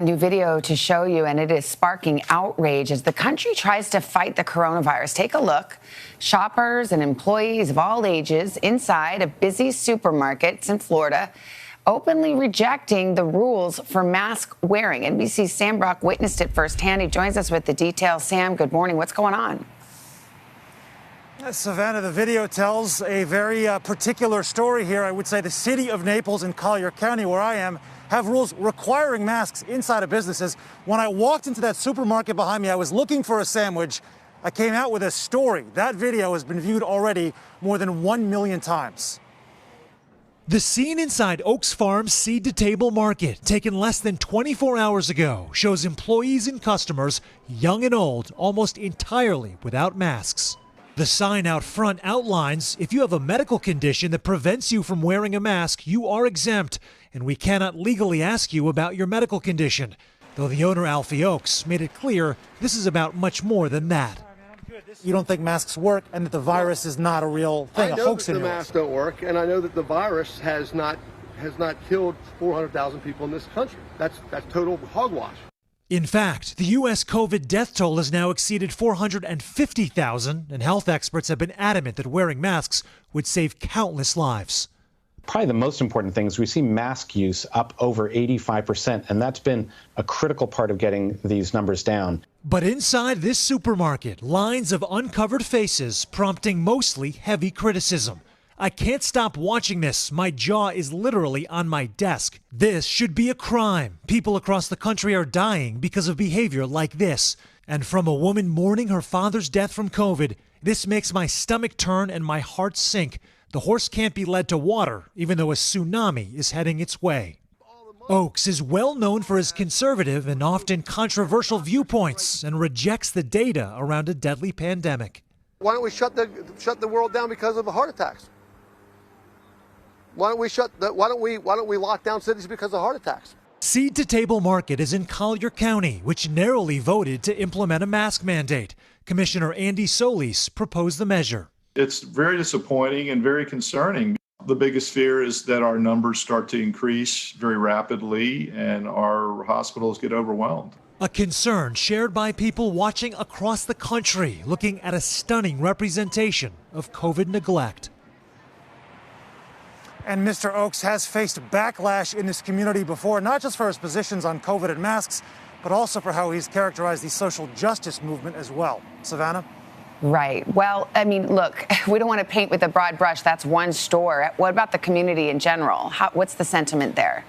New video to show you, and it is sparking outrage as the country tries to fight the coronavirus. Take a look. Shoppers and employees of all ages inside a busy supermarket in Florida openly rejecting the rules for mask wearing. NBC's Sam Brock witnessed it firsthand. He joins us with the details. Sam, good morning. What's going on? Savannah, the video tells a very particular story here. I would say the city of Naples in Collier County, where I am, have rules requiring masks inside of businesses. When I walked into that supermarket behind me, I was looking for a sandwich. I came out with a story. That video has been viewed already more than 1 million times. The scene inside Oaks Farm's Seed to Table Market, taken less than 24 hours ago, shows employees and customers, young and old, almost entirely without masks. The sign out front outlines if you have a medical condition that prevents you from wearing a mask, you are exempt, and we cannot legally ask you about your medical condition. Though the owner, Alfie Oaks, made it clear this is about much more than that. You don't think masks work and that the virus is not a real thing, a hoax? I know that the masks don't work, and I know that the virus has not killed 400,000 people in this country. That's total hogwash. In fact, the U.S. COVID death toll has now exceeded 450,000, and health experts have been adamant that wearing masks would save countless lives. Probably the most important thing is we see mask use up over 85%, and that's been a critical part of getting these numbers down. But inside this supermarket, lines of uncovered faces prompting mostly heavy criticism. I can't stop watching this. My jaw is literally on my desk. This should be a crime. People across the country are dying because of behavior like this. And from a woman mourning her father's death from COVID, this makes my stomach turn and my heart sink. The horse can't be led to water, even though a tsunami is heading its way. Oaks is well known for his conservative and often controversial viewpoints and rejects the data around a deadly pandemic. Why don't we shut the world down because of the heart attacks? Why don't we lock down cities because of heart attacks? Seed to Table Market is in Collier County, which narrowly voted to implement a mask mandate. Commissioner Andy Solis proposed the measure. It's very disappointing and very concerning. The biggest fear is that our numbers start to increase very rapidly and our hospitals get overwhelmed. A concern shared by people watching across the country, looking at a stunning representation of COVID neglect. And Mr. Oaks has faced backlash in this community before, not just for his positions on COVID and masks, but also for how he's characterized the social justice movement as well. Savannah? Right. Well, I mean, look, we don't want to paint with a broad brush. That's one store. What about the community in general? What's the sentiment there?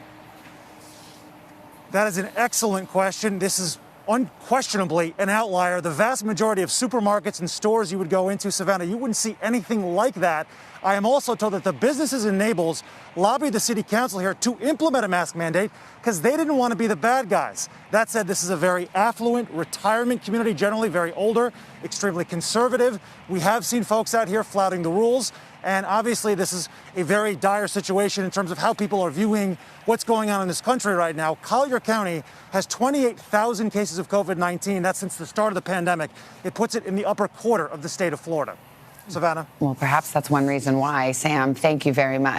That is an excellent question. This is unquestionably an outlier. The vast majority of supermarkets and stores you would go into, Savannah, you wouldn't see anything like that. I am also told that the businesses in Naples lobbied the city council here to implement a mask mandate because they didn't want to be the bad guys. That said, this is a very affluent retirement community, generally very older, extremely conservative. We have seen folks out here flouting the rules. And obviously, this is a very dire situation in terms of how people are viewing what's going on in this country right now. Collier County has 28,000 cases of COVID-19. That's since the start of the pandemic. It puts it in the upper quarter of the state of Florida. Savannah? Well, perhaps that's one reason why. Sam, thank you very much.